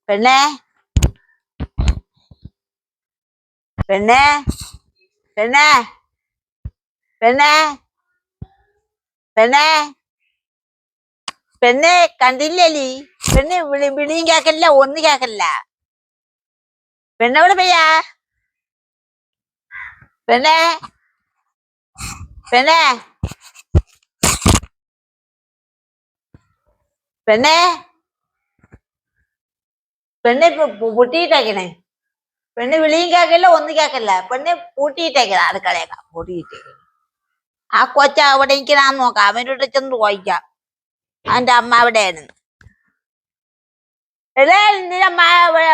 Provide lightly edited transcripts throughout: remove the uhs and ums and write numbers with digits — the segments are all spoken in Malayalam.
പെണ്ണേ പെണ്ണേ പെണ്ണേ പെണ്ണേ പെണ്ണേ പെണ്ണെ കണ്ടില്ലി പെണ്ണ് വിളിയും കേക്കല്ല ഒന്നും കേക്കല്ല. പെണ്ണെവിടെ പോയാ? പെണ്ണേ പെണ്ണേ പെണ്ണേ പെണ്ണ് പൂട്ടിയിട്ടേക്കണേ. പെണ്ണ് വിളിയും കേക്കല്ല ഒന്നും കേക്കല്ല. പെണ്ണ് പൂട്ടിയിട്ടേക്കണ അടുക്കളയൊക്കെ പൂട്ടിയിട്ടേക്കണ. ആ കൊച്ച അവിടെ എനിക്കനാന്ന് നോക്കാം. അവനോട് ചെന്ന് ചോദിക്കാം അവന്റെ അമ്മ അവിടെയാണ്. നിന്റെ അമ്മ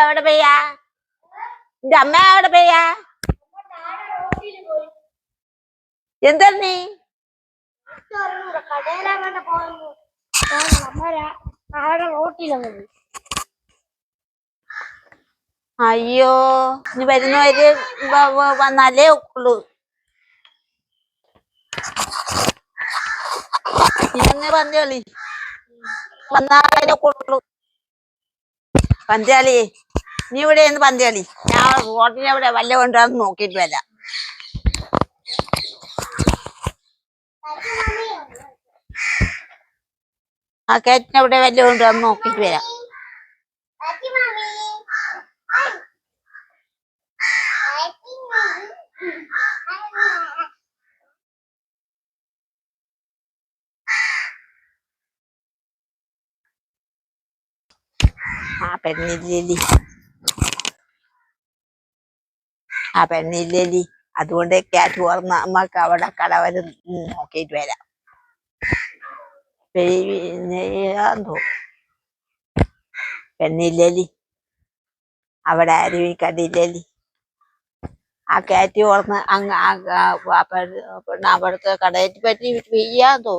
എവിടെ പോയാ? നിന്റെ അമ്മ എവിടെ പോയാ? എന്താ നീ അയ്യോ ഇനി വരുന്നവര് വന്നാലേ ഒക്കുള്ളൂ. ഇനി പന്തളി വന്നാലേ ഒക്കുള്ളൂ. പന്തളി നീ ഇവിടെ നിന്ന് പന്തളി. ഞാൻ റോട്ടിന് എവിടെ വല്ല കൊണ്ടാന്ന് നോക്കിട്ട് വരാം. ആ കേറ്റിനെവിടെ വല്ല കൊണ്ടാന്ന് നോക്കിട്ട് വരാം. ആ പെണ്ണില്ലി അതുകൊണ്ട് കാറ്റ് തുറന്ന് നമ്മക്ക് അവിടെ കടവര് നോക്കിട്ട് വരാം. പെണ്ണില്ലി അവിടെ ആരും കണ്ടില്ലി. ആ കാറ്റ് തുറന്ന് അങ്ങ് പെണ്ണ് അവിടുത്തെ കടയിട്ട് പറ്റി പെയ്യാന്തോ.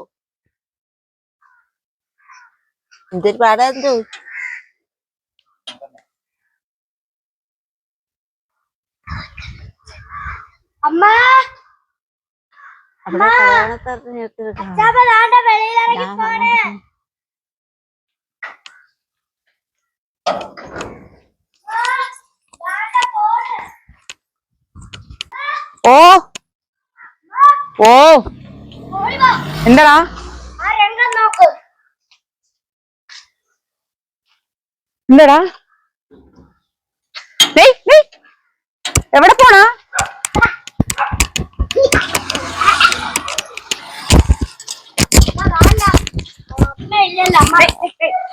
എന്തൊരു പാടാ എന്തോ. അമ്മ ഓ ഓ എന്താടാ എന്താടാ എവിടെ പോണാ?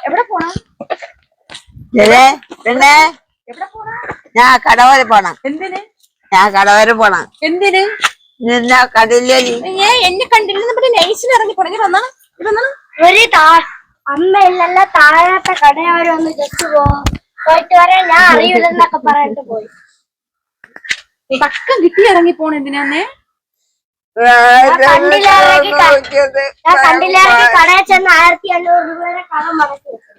എവിടെ പോണ? പിന്നെ ഞാൻ കടവരെ പോണം. എന്തിന്? ഞാൻ കടവരെ പോണം. എന്തിന്? നിന്നെ കണ്ടില്ലേ? എന്നെ കണ്ടില്ല. നമ്മുടെ നൈസിൽ ഇറങ്ങി പറഞ്ഞു വന്നാ ഒരു അമ്മ ഇല്ലല്ല താഴത്തെ കടയവരെ ഒന്ന് ജസ്റ്റ് പോയിട്ട് വരാൻ ഞാൻ അറിയില്ലെന്നൊക്കെ പറഞ്ഞിട്ട് പോയി. പക്കം കിട്ടി ഇറങ്ങി പോണ എന്തിനാന്നേ? കണ്ടില്ലാക്കി കടയിൽ ചെന്ന് 1500 രൂപയുടെ കടം മടക്കി വെച്ചു.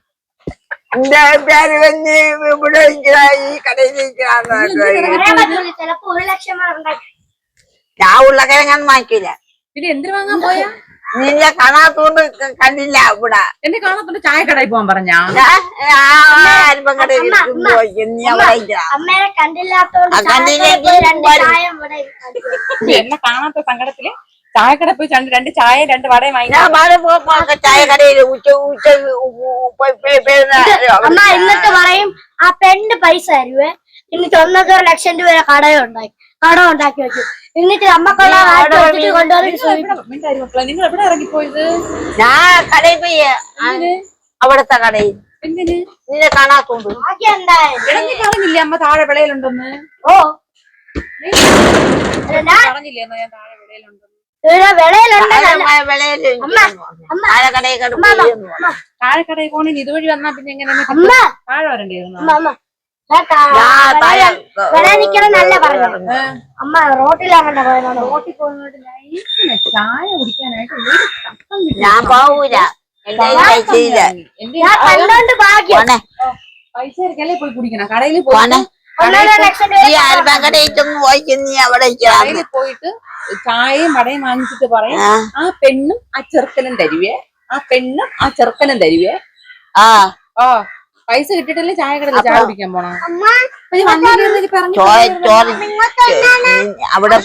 ചിലപ്പോ 1 ലക്ഷം ഉണ്ടാക്കി. ഞാൻ ഉള്ളക്കരങ്ങാൻ വാങ്ങിക്കില്ല. പിന്നെ എന്തിനു വാങ്ങാൻ പോയാ? നിന്നെ കാണാത്തോണ്ട് കണ്ടില്ല. ഇവിടെ എന്നെ കാണാത്തോണ്ട് ചായക്കടയിൽ പോവാൻ പറഞ്ഞാ? അമ്മേനെ കണ്ടില്ലാത്തോണ്ട് എന്നെ കാണാത്ത സങ്കടത്തില് ചായക്കട പോയി രണ്ട് ചായ 2 വടയും ചായക്കടയിൽ അമ്മ എന്നിട്ട് പറയും ആ പെണ്ണ് പൈസ തരുവേ. എന്നിട്ട് 1.5 ലക്ഷം രൂപ കടം ഉണ്ടാക്കി വെച്ചു. എന്നിട്ട് നമ്മക്കുള്ള നിങ്ങൾ എവിടെ ഇറങ്ങിപ്പോയത്? ഞാൻ കടയിൽ പോയി. അവിടത്തെ കടയിൽ നിന്നെ കാണാത്തോണ്ട് പറഞ്ഞില്ലേ അമ്മ താഴെ വിളയിലുണ്ടെന്ന്? ഓ പറഞ്ഞില്ലേന്നോ ഞാൻ താഴെ വിളയിലുണ്ടെന്ന്? താഴെക്കടയിൽ പോണെങ്കിൽ ഇതുവഴി വന്നാ പിന്നെ എങ്ങനെ താഴെ വരണ്ടിരുന്നു? നിക്കണമെന്നല്ല പറഞ്ഞു. അമ്മ റോട്ടിലാകണ്ട പോയതാണ്. റോട്ടിൽ പോകുന്നോട്ട് ചായ കുടിക്കാനായിട്ട് ഞാൻ പോവൂല. പൈസ എടുക്കല്ലേ പോയി കുടിക്കണം. കടയിൽ പോയി കടയിൽ പോയിട്ട് ചായയും വടയും വാങ്ങിച്ചിട്ട് പറയും ആ പെണ്ണും ആ ചെറുക്കനും തരുവേ. ആ പെണ്ണും ആ ചെറുക്കനും തരുവേ. ആ ഓ പൈസ കിട്ടിയിട്ടല്ലേ ചായ കടയിൽ ചായ കുടിക്കാൻ പോണ അമ്മ അവിടെ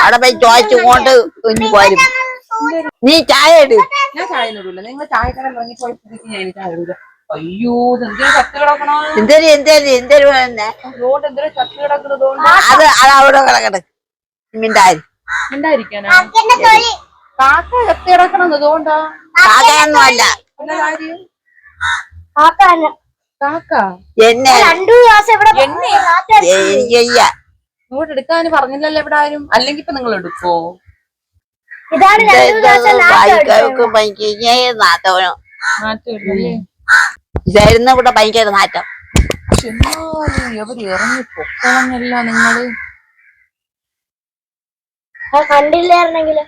അവിടെ പോയി ചോദിച്ചുകൊണ്ട് കുഞ്ഞു പോരും. നീ ചായ ഇട്. ഞാൻ ചായ ഇടൂല. നിങ്ങൾ ചായ കടയിൽ ഇറങ്ങി പോയി ഞാൻ ചായ ഇടൂല. അയ്യോ എന്തൊരു ചത്ത് കിടക്കണോ എന്തേലും അതുകൊണ്ട് എന്തൊരു ചത്ത് കിടക്കുന്നതുകൊണ്ട് അത് അവിടെ കിടക്കട്ടെ. മിണ്ടായി ഉണ്ടായിരിക്കാനാ കാക്ക ചത്ത് കിടക്കണത് അതുകൊണ്ടാ. കാക്കയൊന്നും അല്ല. പിന്നെ കാര്യം കാക്ക എന്നെ 2 ദിവസം ഇവിടെ എനിക്കയ്യ. ഇങ്ങോട്ട് എടുക്കാൻ പറഞ്ഞില്ലല്ലോ ഇവിടെ ആരും. അല്ലെങ്കിൽ ഇപ്പൊ നിങ്ങൾ എടുക്കോ? ഇതാണ് 2 ദിവസം നാട്ടവനോ മാറ്റില്ലേ. ഇതായിരുന്നു ഇവിടെ ഭയങ്കര നാറ്റം. എവര് ഇറങ്ങി പൊക്കളഞ്ഞല്ല നിങ്ങള്. കണ്ടില്ലായിരുന്നെങ്കില്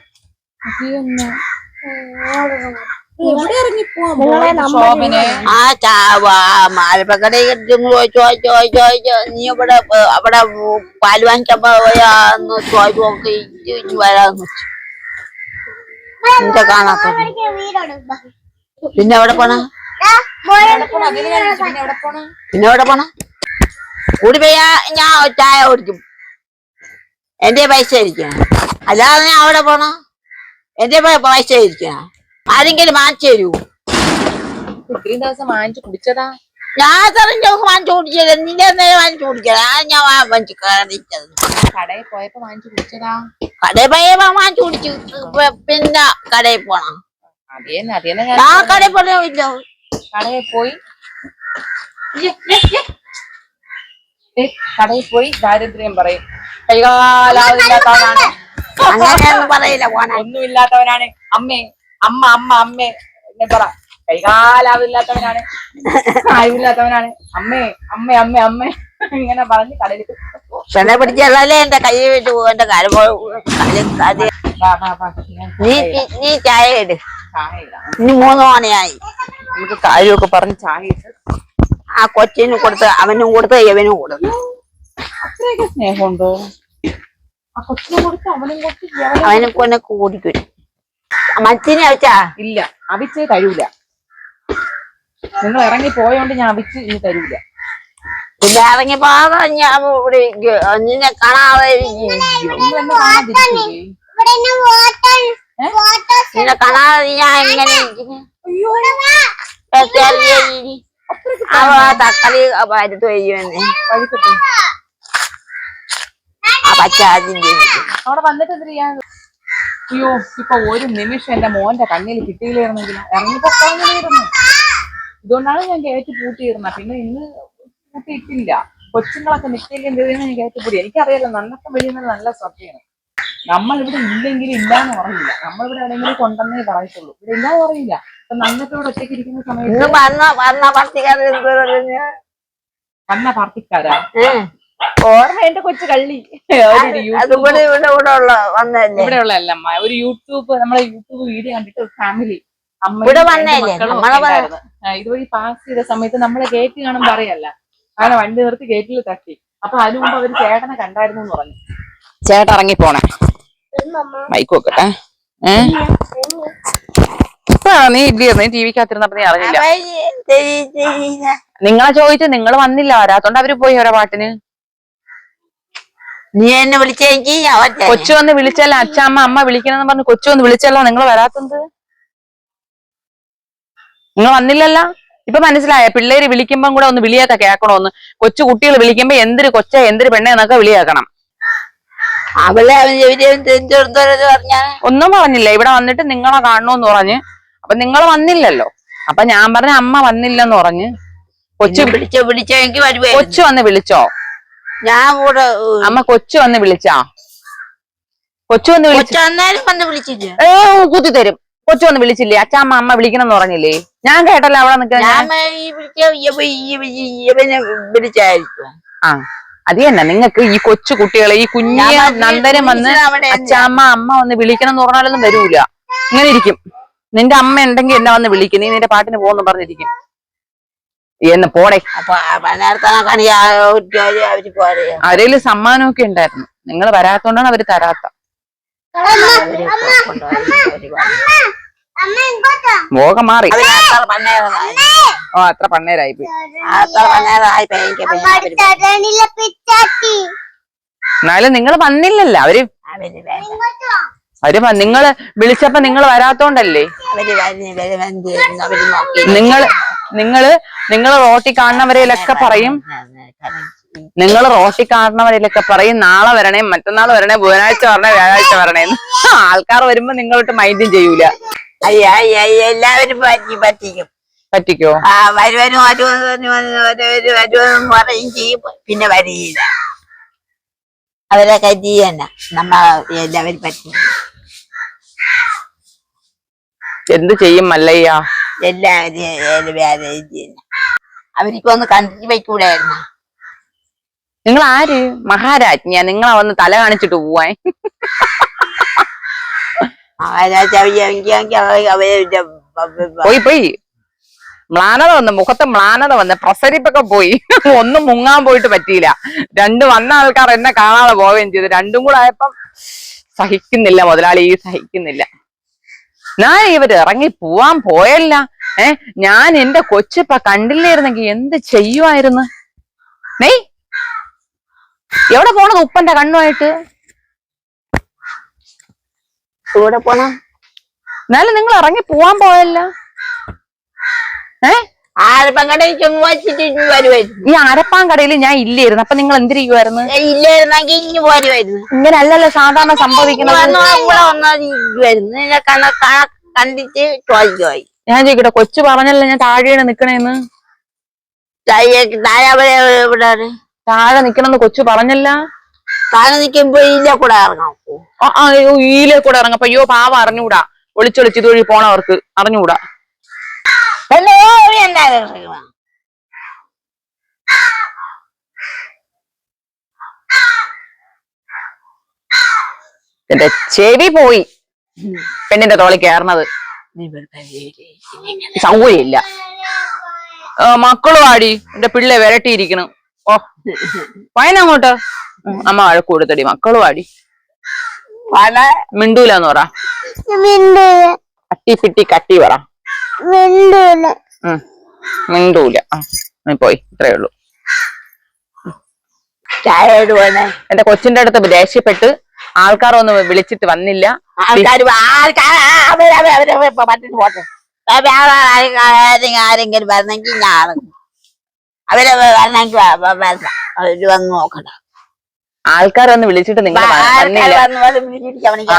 ഇവിടെ ഇറങ്ങി പോവാനെ. മാലപ്പക്കടയിൽ ചോദിച്ചോ നീ ഇവിടെ അവിടെ പാല് വാങ്ങിക്കാൻ പോയാന്ന് ചോദിച്ചു വരാന്ന് വെച്ചു. നിന്റെ കാണാത്ത പിന്നെ എവിടെ പോണ? പിന്നെ എവിടെ പോണ? കൂടി പോയാ ഞാൻ ചായ കുടിക്കും. എന്റെ പൈസ ഇരിക്കണം. അല്ലാതെ ഞാൻ അവിടെ പോണ? എന്റെ പൈസ ഇരിക്കണം. ആരെങ്കിലും വാങ്ങിച്ചു തരൂ. ഇത്രയും ദിവസം വാങ്ങിച്ചു കുടിച്ചതാ. ഞാൻ ഇത്രയും ദിവസം വാങ്ങിച്ചു കുടിച്ചത്. നിന്റെ എന്തെങ്കിലും വാങ്ങിച്ചു കുടിക്കല? ഞാൻ കടിച്ചത് കടയിൽ പോയപ്പോ വാങ്ങിച്ചു കുടിച്ചതാ. കടയിൽ പോയപ്പോ വാങ്ങിച്ചു കുടിച്ചു. പിന്നെ കടയിൽ പോണം. അതേന്ന് ഞാൻ കടയിൽ പോയില്ല. കടയിൽ പോയി കടയിൽ പോയി ദാരിദ്ര്യം പറയും. കൈകാലാവില്ലാത്തവനാണ്. അങ്ങനെയൊന്നും പറയില്ല. ഒന്നുമില്ലാത്തവനാണ്. അമ്മേ അമ്മ അമ്മ അമ്മേ പറ. കൈകാലാവില്ലാത്തവനാണ്. ആയുമില്ലാത്തവനാണ്. അമ്മേ അമ്മ അമ്മ അമ്മ ഇങ്ങനെ പറഞ്ഞ് കടയിൽ പെണ്ണെ പിടിച്ചല്ലേ എന്റെ കൈ വിട്ട് പോകും. എന്റെ കാര്യം നീ ചായ ഇട്. ഇനി 3 മണിയായി. നമുക്ക് കാര്യമൊക്കെ പറഞ്ഞ് ചായ ഇട്ട് ആ കൊച്ചിന് കൊടുത്ത് അവനും കൊടുത്ത് ഇവനും കൊടുത്തു. അത്രയൊക്കെ സ്നേഹമുണ്ടോ? ആ കൊച്ചിനെ കൊടുത്ത് അവനും കൊടുത്ത് അവനെ കൊന്നെ കൂടിക്കും. മച്ചിനെ അവിച്ചാ ഇല്ല. അവിച്ചേ തരൂല. നിങ്ങൾ ഇറങ്ങി പോയോണ്ട് ഞാൻ അവിച്ച് ഇനി തരൂല. പിന്നെ ഇറങ്ങിപ്പോ ഞാൻ ഇവിടെ നിന്നെ കാണാതെ നിന്നെ കാണാതെ ഞാൻ എങ്ങനെ തക്കാളി പരുത്ത് കഴിയുമെന്ന് ആ പച്ചാതിന്റെ അവിടെ വന്നിട്ട് എന്ത് ചെയ്യാൻ? അയ്യോ ഇപ്പൊ ഒരു നിമിഷം എന്റെ മോന്റെ കണ്ണിൽ കിട്ടിയില്ലായിരുന്നെങ്കിൽ ഇറങ്ങിപ്പോയിരുന്നു. ഇതുകൊണ്ടാണ് ഞാൻ കയറ്റി പൂട്ടിയിരുന്നത്. പിന്നെ ഇന്ന് പൂട്ടിയിട്ടില്ല. കൊച്ചുങ്ങളൊക്കെ നിൽക്കില്ലെന്ന് ഞാൻ കയറ്റി പൂട്ടി. എനിക്കറിയാലോ നന്നൊക്കെ വെളിയുന്നത് നല്ല ശ്രദ്ധയാണ്. നമ്മളിവിടെ ഇല്ലെങ്കിൽ ഇല്ലാന്ന് പറയില്ല. നമ്മളിവിടെ എവിടെയെങ്കിലും കൊണ്ടെന്നേ പറയത്തുള്ളൂ. ഇവിടെ ഇല്ലാന്ന് പറയില്ല. ഇപ്പൊ നന്നത്തോട് ഒറ്റയ്ക്ക് ഇരിക്കുന്ന സമയത്ത് വന്ന പാർട്ടിക്കാരാ ഓർമ്മ എന്റെ കൊച്ചു കള്ളി. ഇവിടെ ഉള്ളതല്ല അമ്മ. ഒരു നമ്മളെ യൂട്യൂബ് വീഡിയോ കണ്ടിട്ട് ഒരു ഫാമിലി അമ്മയും ഇതുവഴി പാസ് ചെയ്ത സമയത്ത് നമ്മളെ ഗേറ്റ് കാണുമ്പോ അറിയല്ല. അങ്ങനെ വണ്ടി നിർത്തി ഗേറ്റിൽ തട്ടി. അപ്പൊ അതിനു മുമ്പ് അവര് ചേട്ടനെ കണ്ടായിരുന്നു എന്ന് പറഞ്ഞു. ചേട്ടൻ ഇറങ്ങിപ്പോണേ. മൈക്ക് വെക്കട്ടെ. നീ ഇല്ലയോ? നീ ടി വിക്കകത്തിരുന്നപ്പോ നീ അറിഞ്ഞില്ല. നിങ്ങളെ ചോദിച്ചു നിങ്ങൾ വന്നില്ല. വരാത്തോണ്ട് അവര് പോയി ഓരോ പാട്ടിന്. നീ എന്നെ വിളിച്ചെങ്കിൽ കൊച്ചു വന്ന് വിളിച്ചല്ല. അച്ഛമ്മ അമ്മ വിളിക്കണമെന്ന് പറഞ്ഞു കൊച്ചു വന്ന് വിളിച്ചല്ലോ. നിങ്ങൾ വരാത്തത് നിങ്ങൾ വന്നില്ലല്ലോ. ഇപ്പൊ മനസ്സിലായ പിള്ളേര് വിളിക്കുമ്പം കൂടെ ഒന്ന് വിളിയൊക്കെ കേൾക്കണോന്ന്. കൊച്ചു കുട്ടികൾ വിളിക്കുമ്പോ എന്തൊരു കൊച്ച എന്തൊരു പെണ്ണ എന്നൊക്കെ വിളിയാക്കണം. ഒന്നും പറഞ്ഞില്ല. ഇവിടെ വന്നിട്ട് നിങ്ങളെ കാണണോന്ന് പറഞ്ഞ്. അപ്പൊ നിങ്ങൾ വന്നില്ലല്ലോ. അപ്പൊ ഞാൻ പറഞ്ഞ അമ്മ വന്നില്ലെന്ന് പറഞ്ഞ്. കൊച്ചു വന്ന് വിളിച്ചോ? ഞാൻ കൂടെ അമ്മ കൊച്ചു വന്ന് വിളിച്ചാ? കൊച്ചു വന്ന് വിളിച്ചില്ല. കുത്തി തരും. കൊച്ചു വന്ന് വിളിച്ചില്ലേ? അച്ഛമ്മ അമ്മ വിളിക്കണം പറഞ്ഞില്ലേ? ഞാൻ കേട്ടല്ലോ അവിടെ നിൽക്കാൻ. ആ അത് തന്നെ. നിങ്ങൾക്ക് ഈ കൊച്ചു കുട്ടികളെ ഈ കുഞ്ഞിയ നന്ദനം വന്ന് അച്ഛമ്മ അമ്മ വന്ന് വിളിക്കണം എന്ന് പറഞ്ഞാലൊന്നും വരൂല. ഇങ്ങനെ ഇരിക്കും. നിന്റെ അമ്മ ഉണ്ടെങ്കിൽ എന്നെ വന്ന് വിളിക്കും. നീ നിന്റെ പാട്ടിന് പോകുന്നു പറഞ്ഞിരിക്കും. എന്ന് പോടെ. അവരേല് സമ്മാനമൊക്കെ ഉണ്ടായിരുന്നു. നിങ്ങൾ വരാത്തോണ്ടാണ് അവര് തരാത്ത. മോഹം മാറി. അവരത്ര പന്നേരമായി. ഓ അത്ര പണ്ണേരായി പോയി. അത്ര പന്നേരമായി എനിക്ക് എന്നാലും നിങ്ങൾ വന്നില്ലല്ലോ. അവര് അവര് വേണ്ട. നിങ്ങള് വിളിച്ചപ്പോ നിങ്ങൾ വരാത്തോണ്ടല്ലേ. അവര് അവര് നോക്കി നിങ്ങള് റോട്ടിൽ കാണുന്നവരെയൊക്കെ പറയും. നിങ്ങൾ റോട്ടിൽ കാണുന്നവരിലൊക്കെ പറയും നാളെ വരണേ, മറ്റന്നാൾ വരണേ, ബുധനാഴ്ച വരണേ, വ്യാഴാഴ്ച വരണേന്ന്. ആൾക്കാർ വരുമ്പോ നിങ്ങളോട്ട് മൈൻഡും ചെയ്യൂല. എല്ലാവരും പറ്റിക്കും. പറ്റിക്കോ? വരുവനും പറയും ചെയ്യും, പിന്നെ വരികയില്ല. അവരെ കരുതി തന്നെ എല്ലാവരും പറ്റി. എന്ത് ചെയ്യും മല്ലയ്യ? എല്ലാവരും അവർക്കൊന്ന് കണ്ടിട്ട് വയ്ക്കൂടായിരുന്നു. നിങ്ങൾ ആര്? മഹാരാജ്ഞിയാ? നിങ്ങളെ വന്ന് തല കാണിച്ചിട്ട് പോവാൻ? പോയി മ്ലാനത വന്ന്, മുഖത്ത് മ്ലാനത വന്ന്, പ്രസരിപ്പൊക്കെ പോയി. ഒന്നും മുങ്ങാൻ പോയിട്ട് പറ്റിയില്ല. വന്ന ആൾക്കാർ എന്നെ കാണാതെ പോവുകയും ചെയ്തു. രണ്ടും കൂടെ ആയപ്പം സഹിക്കുന്നില്ല മുതലാളി, സഹിക്കുന്നില്ല. ഞാൻ ഇവര് ഇറങ്ങി പോവാൻ പോയല്ല. ഞാൻ എന്റെ കൊച്ചിപ്പ കണ്ടില്ലായിരുന്നെങ്കിൽ എന്ത് ചെയ്യുമായിരുന്നു? നെയ് എവിടെ പോണത് ഉപ്പന്റെ കണ്ണുമായിട്ട്? കൂടെ പോണം. എന്നാലും നിങ്ങൾ ഇറങ്ങി പോവാൻ പോയല്ല. ഈ അരപ്പാൻ കടയിൽ ഞാൻ ഇല്ലായിരുന്നു. അപ്പൊ നിങ്ങൾ എന്ത് ചെയ്യുമായിരുന്നു? ഇല്ലായിരുന്നെങ്കിൽ ഇനി പോരുമായിരുന്നു. ഇങ്ങനെ അല്ലല്ലോ സാധാരണ സംഭവിക്കുന്നത്. കണ്ടിട്ട് ചോദിക്കുമായി. ഞാൻ ചോദിക്കട്ടെ, കൊച്ചു പറഞ്ഞല്ലോ ഞാൻ താഴെയാണ് നിക്കണേന്ന്. താഴെ നിക്കണെന്ന് കൊച്ചു പറഞ്ഞല്ല. താഴെ നിൽക്കുമ്പോ ഈലെ കൂടെ ഇറങ്ങാം. ഈലെ കൂടെ ഇറങ്ങാം. അയ്യോ പാവം അറിഞ്ഞൂടാ. ഒളിച്ചൊളിച്ച് ഇതുവഴി പോണവർക്ക് അറിഞ്ഞൂടാ. എന്റെ ചെവി പോയി പെണ്ണിന്റെ തോളി കയറണത്. സൗകര്യമില്ല. മക്കള് വാടി, എന്റെ പിള്ളെ വിരട്ടിയിരിക്കണു. ഓ പയനങ്ങോട്ട്. അമ്മ വഴക്ക് കൊടുത്തടി. മക്കള് വാടി. മിണ്ടൂലെന്ന് പറ. കട്ടിപ്പിട്ടി കട്ടി പറ. മിണ്ടൂല. പോയി, ഇത്രേ ഉള്ളൂ. എന്റെ കൊച്ചിന്റെ അടുത്ത് ദേഷ്യപ്പെട്ട് ആൾക്കാരൊന്നും വിളിച്ചിട്ട് വന്നില്ല. ആരെങ്കിലും വരണമെങ്കിൽ ഞാൻ അവരെ വരണമെങ്കിൽ അവര് വന്ന് നോക്കണ്ട. ആൾക്കാരൊന്ന് വിളിച്ചിട്ട് നിങ്ങൾ വന്നില്ല.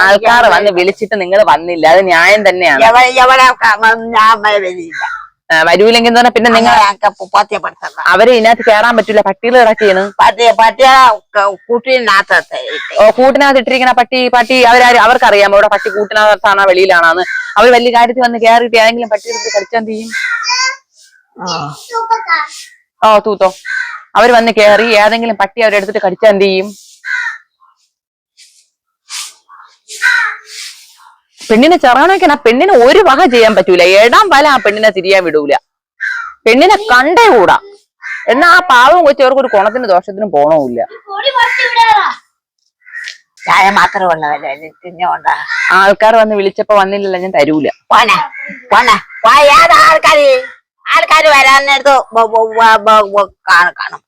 ആൾക്കാർ വന്ന് വിളിച്ചിട്ട് നിങ്ങൾ വന്നില്ല. അത് ന്യായം തന്നെയാണ്. വരൂലെങ്കിൽ തന്നെ പിന്നെ നിങ്ങൾ അവര് ഇതിനകത്ത് കേറാൻ പറ്റൂല. പട്ടികൾ കിടക്കുകയാണ്. കൂട്ടിനകത്ത് ഇട്ടിരിക്കണ പട്ടി അവർക്കറിയാമോ ഇവിടെ പട്ടി കൂട്ടിനകത്താണോ വെളിയിലാണോന്ന്? അവർ വലിയ കാര്യത്തിൽ വന്ന് കയറിയിട്ട് ഏതെങ്കിലും പട്ടി എടുത്ത് കടിച്ചാൽ ചെയ്യും. തൂത്തോ. അവര് വന്ന് കയറി ഏതെങ്കിലും പട്ടി അവരെടുത്തിട്ട് കടിച്ചാൽ എന്ത് ചെയ്യും? പെണ്ണിനെ ചെറാനൊക്കെ പെണ്ണിനെ ഒരു വക ചെയ്യാൻ പറ്റൂല. ഏടാൻ വല ആ പെണ്ണിനെ തിരിയാൻ വിടൂല. പെണ്ണിനെ കണ്ടേ കൂടാ. എന്നാ ആ പാവം കൊച്ചവർക്ക് ഒരു കുണത്തിന് ദോഷത്തിനും പോണവുമില്ല. ചായ മാത്രമുള്ള ആൾക്കാർ വന്ന് വിളിച്ചപ്പോ വന്നില്ലല്ലോ, ഞാൻ തരൂല. ആൾക്കാര് വരാൻ നേരത്ത് കാണും.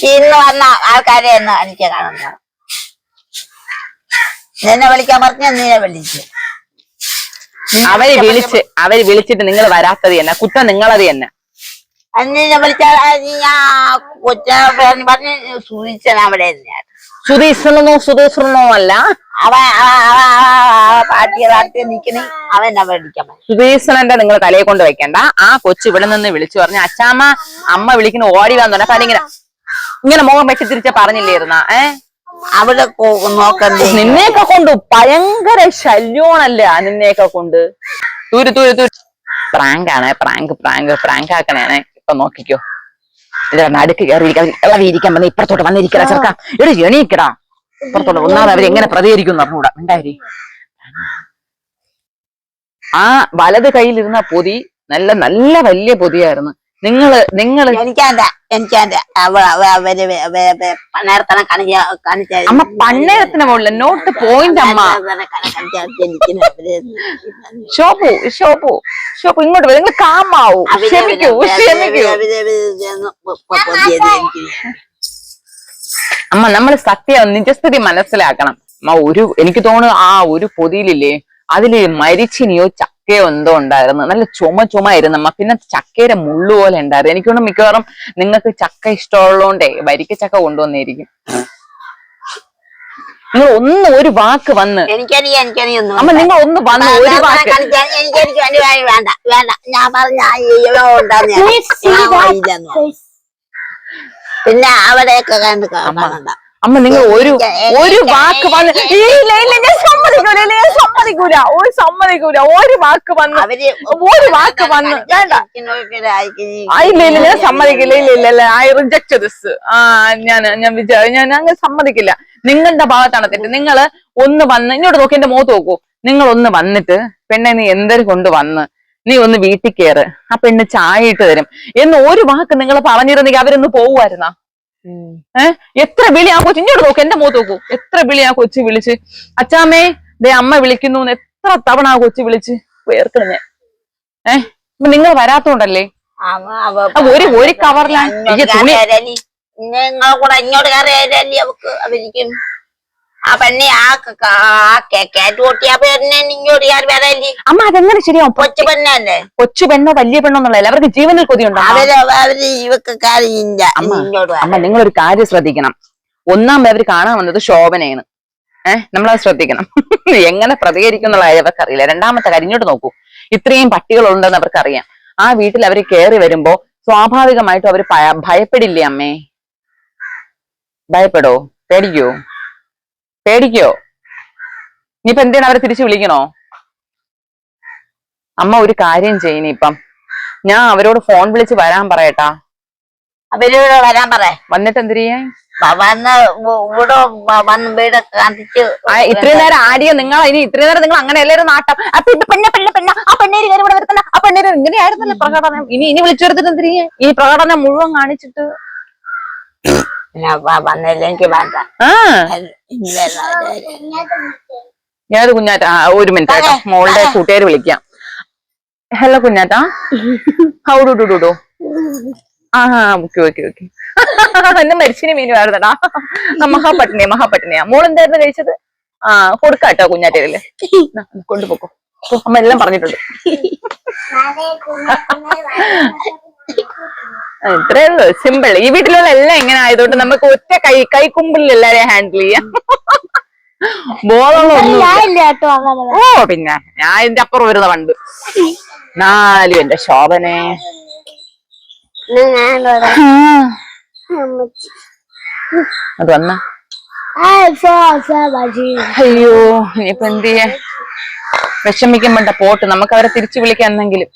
ഇന്ന് വന്ന ആൾക്കാരെ എന്ന് എനിക്ക് കാണുന്ന. നിന്നെ വിളിക്കാൻ പറഞ്ഞ നീനെ വിളിച്ച്. അവര് വിളിച്ചിട്ട് നിങ്ങൾ വരാത്തത് തന്നെ കുറ്റം നിങ്ങളത് തന്നെ. നിന്നെ വിളിച്ചാൽ ഞാൻ കൊച്ചു പറഞ്ഞ് സുധീച്ചൻ അവിടെ തന്നെയാണ്. സുധീശ്വരനോ അല്ല. പാർട്ടി നിക്കണേ അവൻ വിളിക്കാൻ. സുധീശ്വരന്റെ നിങ്ങൾ തലയെ കൊണ്ട് വെക്കണ്ട. ആ കൊച്ചു ഇവിടെ നിന്ന് വിളിച്ചു പറഞ്ഞു അച്ചാമ്മ അമ്മ വിളിക്കുന്ന ഓടി വന്നു. അപ്പൊ ഇങ്ങനെ മുഖം വെച്ച് തിരിച്ച പറഞ്ഞില്ലായിരുന്ന? അവിടെ നോക്കണ്ടേ? നിന്നെയൊക്കെ കൊണ്ട് ഭയങ്കര ശല്യമാണല്ല. നിന്നെയൊക്കെ കൊണ്ട് പ്രാങ്കാണ്. പ്രാങ്ക് ആക്കണേ. ഇപ്പൊ നോക്കിക്കോ. നടുക്ക് കയറിയിരിക്കാൻ വന്ന് ഇപ്പുറത്തോട്ട് വന്നിരിക്കടാ ചെറുക്ക. ഇവിടെ എണീക്കടാ ഇപ്പുറത്തോട്ട്. ഒന്നാമത് അവര് എങ്ങനെ പ്രതികരിക്കും പറഞ്ഞൂടാ. ഉണ്ടായി. ആ വലത് കയ്യിലിരുന്ന പൊതി നല്ല വലിയ പൊതിയായിരുന്നു. നിങ്ങള് എനിക്കാന്റെ അവര് പണയർത്തനം കാണിച്ച അമ്മ പണ്ണയത്തിന് മുകളിൽ നോട്ട് പോയിന്റ് അമ്മ. ഷോപ്പു ഇങ്ങോട്ട് വരും. നിങ്ങൾ കാമാവൂ. ക്ഷമിക്കൂ. അമ്മ നമ്മൾ സത്യം നിജസ്ഥിതി മനസ്സിലാക്കണം. എനിക്ക് തോന്നുന്നു ആ ഒരു പൊതിയിലില്ലേ അതില് മരിച്ചിനിയോ ചക്കയോ എന്തോ ഉണ്ടായിരുന്നു. നല്ല ചുമയായിരുന്നു അമ്മ. പിന്നെ ചക്കയുടെ മുള്ളു പോലെ ഉണ്ടായിരുന്നു. എനിക്ക് തോന്നുന്നു മിക്കവാറും നിങ്ങൾക്ക് ചക്ക ഇഷ്ടമുള്ളതുകൊണ്ടേ വരിക്ക ചക്ക കൊണ്ടുവന്നിരിക്കും. നിങ്ങൾ ഒരു വാക്ക് വന്ന് അമ്മ നിങ്ങൾ ഒന്ന് വന്ന് ഒരു വാക്ക് വേണ്ട ഞാൻ പറഞ്ഞ പിന്നെ അവിടെയൊക്കെ കാണണ്ട. അമ്മ നിങ്ങൾ ഒരു വാക്ക് വന്ന് ഞാൻ സമ്മതിക്കൂല ഒരു വാക്ക് വന്ന് വേണ്ട. ഇല്ല ഞാൻ സമ്മതിക്കില്ല. ഇല്ല ഐ റിജക്ട് ദിസ്. ഞാൻ അങ്ങനെ സമ്മതിക്കില്ല. നിങ്ങളുടെ ഭാഗത്താണ് തെറ്റ്. നിങ്ങൾ ഒന്ന് വന്ന് ഇങ്ങോട്ട് നോക്കി എന്റെ മുഖത്ത് നോക്കൂ. നിങ്ങൾ ഒന്ന് വന്നിട്ട് പെണ്ണെ നീ എന്തൊരു കൊണ്ട് വന്ന് നീ ഒന്ന് വീട്ടിൽ കയറ്, ആ പെണ്ണ് ചായ ഇട്ട് തരും എന്ന് ഒരു വാക്ക് നിങ്ങൾ പറഞ്ഞിരുന്നെങ്കിൽ അവരൊന്ന് പോവുമായിരുന്നാ? എത്ര വിളി ആ കൊച്ചു ഇങ്ങോട്ട് നോക്കൂ, എന്റെ മുഖത്ത് നോക്കൂ. എത്ര വിളി ആ കൊച്ചു വിളിച്ച് അച്ചാമ്മേ ദേ അമ്മ വിളിക്കുന്നു എത്ര തവണ ആ കൊച്ചു വിളിച്ച് വേർക്കണ ഞാൻ. ഇപ്പൊ നിങ്ങൾ വരാത്തോണ്ടല്ലേ ഒരു കവറിലാണ് തുണി. നിങ്ങളെ കൂടെ ഇങ്ങോട്ട് കയറിയാലേ അവരിക്കും ആ പെണ്ണെ കേറ്റ് പൊട്ടിയ പെണ്ണെ ഇങ്ങോട്ട് കയറി വരല്ലേ. അമ്മ അതെങ്ങനെ ശരിയാവും? കൊച്ചു പെണ്ണല്ലേ? കൊച്ചു പെണ്ണോ വലിയ പെണ്ണോ എന്നുള്ളതല്ല, അവർക്ക് ജീവനിൽ കൊതിയുണ്ടോ? അവര് ഇവക്ക് കാര്യമില്ല. അമ്മ നിങ്ങളൊരു കാര്യം ശ്രദ്ധിക്കണം. ഒന്നാമത് അവര് കാണാൻ വന്നത് ശോഭനയാണ്. നമ്മളത് ശ്രദ്ധിക്കണം. എങ്ങനെ പ്രതികരിക്കും എന്നുള്ള കാര്യം അവർക്കറിയില്ല. രണ്ടാമത്തെ കാര്യം ഇങ്ങോട്ട് നോക്കൂ, ഇത്രയും പട്ടികളുണ്ടെന്ന് അവർക്കറിയാം. ആ വീട്ടിൽ അവർ കയറി വരുമ്പോ സ്വാഭാവികമായിട്ടും അവര് ഭയപ്പെടില്ലേ അമ്മേ? ഭയപ്പെടോ? പേടിക്കോ? ഇനിയിപ്പൊ എന്തിനാ അവരെ തിരിച്ചു വിളിക്കണോ? അമ്മ ഒരു കാര്യം ചെയ്യണി, ഇപ്പം ഞാൻ അവരോട് ഫോൺ വിളിച്ച് വരാൻ പറയട്ടാ. അവരോട് വരാൻ പറ. വന്നിട്ട് എന്തിരിയാ വീട് കാണിച്ച് ഇത്രയും നേരം ആടിയോ നിങ്ങൾ? ഇനി ഇത്രയും നേരം നിങ്ങൾ അങ്ങനെ എല്ലാവരും നാട്ടം ആ പെണ്ണേര് കയറി ഇവിടെ വരുത്തണ്ട, ആ പെണ്ണേര് ഇങ്ങനെയായിരുന്നല്ലേ പ്രകടനം. ഇനി വിളിച്ചു വരുത്തിട്ട് എന്തിരിയാ? ഈ പ്രകടനം മുഴുവൻ കാണിച്ചിട്ട് വന്നില്ലെങ്കിൽ വേണ്ട. ഞാനത് കുഞ്ഞാറ്റാ ഒരു മിനിറ്റ് കേട്ടോ, മോളുടെ കൂട്ടുകാര് വിളിക്കാം. ഹലോ കുഞ്ഞാറ്റാ, ഹൗഡുഡുഡോ? ഓക്കെ എന്നെ മരിച്ചിന് മീനുമായിരുന്നടാ. മഹാപട്ടിണിയാ. മോൾ എന്തായിരുന്നു കഴിച്ചത്? കൊടുക്കാട്ടോ കുഞ്ഞാറ്റയില്, കൊണ്ടുപോക്കോ. അമ്മ എല്ലാം പറഞ്ഞിട്ടുണ്ട്. ഇത്രേ ഉള്ളൂ, സിമ്പിൾ. ഈ വീട്ടിലുള്ള എല്ലാം ഇങ്ങനെ ആയതുകൊണ്ട് നമുക്ക് ഒറ്റ കൈക്കുമ്പിളിൽ എല്ലാരെയും ഹാൻഡിൽ ചെയ്യാം. ബോധമുള്ള ഓ പിന്നെ ഞാൻ ഇതിന്റെ അപ്പുറം വരുന്ന പണ്ട് നാലും എന്റെ ശോഭനെ. അത് വന്ന അയ്യോ ഇനിയിപ്പൊ എന്ത് ചെയ്യാ? വിഷമിക്കുമ്പോണ്ട പോട്ട്, നമുക്ക് അവരെ തിരിച്ചു വിളിക്കാം എന്നെങ്കിലും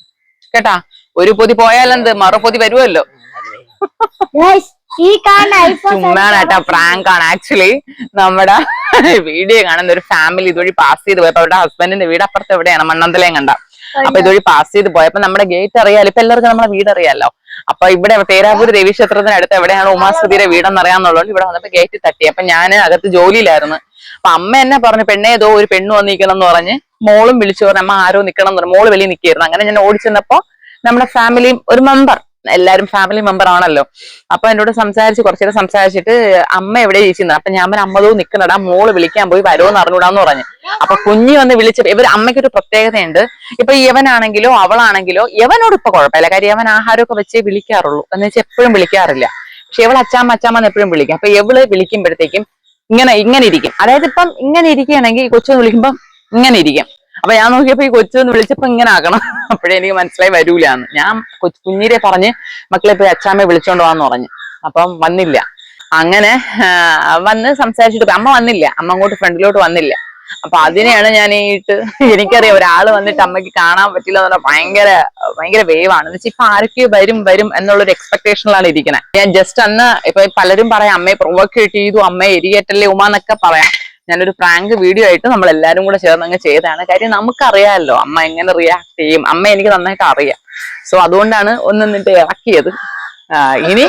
കേട്ടാ. ഒരു പൊതി പോയാലെന്ത് മറുപൊതി വരുമല്ലോ. ചുമ്മാട്ടാ, പ്രാങ്ക് ആണ്. ആക്ച്വലി നമ്മുടെ വീഡിയോ കാണുന്ന ഒരു ഫാമിലി ഇതുവഴി പാസ് ചെയ്ത് പോയപ്പോ അവരുടെ ഹസ്ബൻഡിന്റെ വീട് അപ്പുറത്ത് എവിടെയാണ്, മണ്ണന്തലയും കണ്ട. അപ്പൊ ഇതുവഴി പാസ് ചെയ്ത് പോയപ്പോ നമ്മുടെ ഗേറ്റ് അറിയാലോ, ഇപ്പൊ എല്ലാവർക്കും നമ്മുടെ വീട് അറിയാലോ. അപ്പൊ ഇവിടെ പേരാവൂര് ദേവീക്ഷേത്രത്തിനടുത്ത് എവിടെയാണ് ഉമാസുതിയുടെ വീടെന്ന് അറിയാന്നുള്ളതുകൊണ്ട് ഇവിടെ വന്നപ്പോ ഗേറ്റ് തട്ടി. അപ്പൊ ഞാൻ അകത്ത് ജോലിയിലായിരുന്നു. അപ്പൊ അമ്മ എന്നെ പറഞ്ഞു പെണ്ണേതോ ഒരു പെണ്ണ് വന്നിരിക്കണം എന്ന് പറഞ്ഞ് മോളും വിളിച്ചു പറഞ്ഞു അമ്മ ആരോ നിക്കണം എന്ന് പറഞ്ഞു. മോള് വെളിയിൽ നിൽക്കായിരുന്നു. അങ്ങനെ ഞാൻ ഓടിച്ചെന്നപ്പോ നമ്മുടെ ഫാമിലി ഒരു മെമ്പർ, എല്ലാരും ഫാമിലി മെമ്പർ ആണല്ലോ. അപ്പൊ എന്നോട് സംസാരിച്ച് കുറച്ചേരം സംസാരിച്ചിട്ട് അമ്മ എവിടെ ചോദിച്ചിരുന്നത്. അപ്പൊ ഞാൻ അമ്മതോ നിൽക്കുന്നടാ, മോള് വിളിക്കാൻ പോയി വരുമോന്ന് അറിഞ്ഞൂടാന്ന് പറഞ്ഞു. അപ്പൊ കുഞ്ഞി വന്ന് വിളിച്ചപ്പോ ഇവർ അമ്മയ്ക്കൊരു പ്രത്യേകതയുണ്ട്. ഇപ്പൊ യവനാണെങ്കിലോ അവളാണെങ്കിലോ യവനോട് ഇപ്പൊ കുഴപ്പമില്ല, കാര്യം യവൻ ആഹാരമൊക്കെ വെച്ചേ വിളിക്കാറുള്ളൂ, എന്ന് വെച്ചാൽ എപ്പോഴും വിളിക്കാറില്ല. പക്ഷെ ഇവൾ അച്ചാമ്മന്ന് എപ്പോഴും വിളിക്കും. അപ്പൊ ഇവള് വിളിക്കുമ്പോഴത്തേക്കും ഇങ്ങനെ ഇരിക്കും. അതായത് ഇപ്പം ഇങ്ങനെ ഇരിക്കുകയാണെങ്കിൽ ഈ കൊച്ചൊന്ന് വിളിക്കുമ്പോ ഇങ്ങനെ ഇരിക്കും. അപ്പൊ ഞാൻ നോക്കിയപ്പോ ഈ കൊച്ചൊന്ന് വിളിച്ചപ്പോ ഇങ്ങനെ ആക്കണം. അപ്പോഴേ എനിക്ക് മനസ്സിലായി വരൂലെന്ന്. ഞാൻ കുഞ്ഞിരെ പറഞ്ഞ് മക്കളെ പോയി അച്ചാമ്മയെ വിളിച്ചോണ്ട് പോവാന്ന് പറഞ്ഞു. അപ്പം വന്നില്ല. അങ്ങനെ വന്ന് സംസാരിച്ചിട്ട് അമ്മ വന്നില്ല, അമ്മ അങ്ങോട്ട് ഫ്രണ്ടിലോട്ട് വന്നില്ല. അപ്പൊ അതിനെയാണ് ഞാൻ എനിക്കറിയാം ഒരാള് വന്നിട്ട് അമ്മയ്ക്ക് കാണാൻ പറ്റില്ല എന്ന് പറഞ്ഞാൽ ഭയങ്കര വേവാണ്. എന്ന് വെച്ചാൽ ഇപ്പൊ ആരൊക്കെയോ വരും എന്നുള്ളൊരു എക്സ്പെക്ടേഷനിലാണ് ഇരിക്കുന്നത്. ഞാൻ ജസ്റ്റ് അന്ന് ഇപ്പൊ പലരും പറയാം അമ്മയെ പ്രൊവോക്കേറ്റ് ചെയ്തു, അമ്മയെ എരിയേറ്റല്ലേ ഉമ്മ എന്നൊക്കെ പറയാം. ഞാനൊരു പ്രാങ്ക് വീഡിയോ ആയിട്ട് നമ്മൾ എല്ലാരും കൂടെ ചേർന്ന് അങ്ങ് ചെയ്തതാണ്. കാര്യം നമുക്കറിയാമല്ലോ അമ്മ എങ്ങനെ റിയാക്ട് ചെയ്യും. അമ്മ എനിക്ക് നന്നായിട്ട് അറിയാം. സോ അതുകൊണ്ടാണ് ഒന്നിട്ട് ഇളക്കിയത്. ഇനി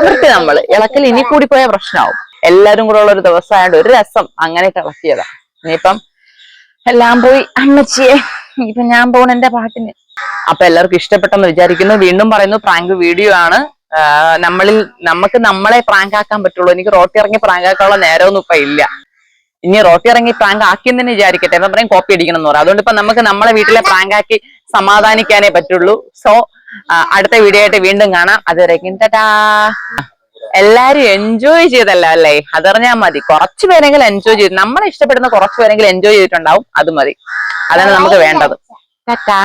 നിർത്തി നമ്മള് ഇളക്കൽ ഇനി കൂടി പോയ പ്രശ്നമാവും. എല്ലാരും കൂടെ ഉള്ള ഒരു ദിവസമായോണ്ട് ഒരു രസം അങ്ങനെയൊക്കെ ഇളക്കിയതാ. ഇനിയിപ്പം എല്ലാം പോയി അമ്മച്ചിയെ ഇപ്പൊ ഞാൻ പോണ എന്റെ പാട്ടിന്. അപ്പൊ എല്ലാവർക്കും ഇഷ്ടപ്പെട്ടെന്ന് വിചാരിക്കുന്നു. വീണ്ടും പറയുന്നു, പ്രാങ്ക് വീഡിയോ ആണ്. നമുക്ക് നമ്മളെ പ്രാങ്ക് ആക്കാൻ പറ്റുള്ളൂ. എനിക്ക് റോട്ടി ഇറങ്ങി പ്രാങ്ക് ആക്കാനുള്ള നേരമൊന്നും ഇപ്പൊ ഇല്ല. ഇനി റോട്ടി ഇറങ്ങി പ്രാങ്ക് ആക്കിയെന്ന് തന്നെ വിചാരിക്കട്ടെ, ഇപ്പൊ പറയും കോപ്പി അടിക്കണം എന്ന് പറയാം. അതുകൊണ്ട് ഇപ്പൊ നമുക്ക് നമ്മളെ വീട്ടിലെ പ്രാങ്ക് ആക്കി സമാധാനിക്കാനേ പറ്റുള്ളൂ. സോ അടുത്ത വീഡിയോ ആയിട്ട് വീണ്ടും കാണാം. അതുവരേക്കും ടാറ്റാ. എല്ലാരും എൻജോയ് ചെയ്തല്ലോ അല്ലേ? അതറിഞ്ഞാൽ മതി. കുറച്ചു പേരെങ്കിലും എൻജോയ് ചെയ്തു. നമ്മളെ ഇഷ്ടപ്പെടുന്ന കുറച്ചു പേരെങ്കിലും എൻജോയ് ചെയ്തിട്ടുണ്ടാവും. അത് മതി. അതാണ് നമുക്ക് വേണ്ടത്. ടാറ്റാ.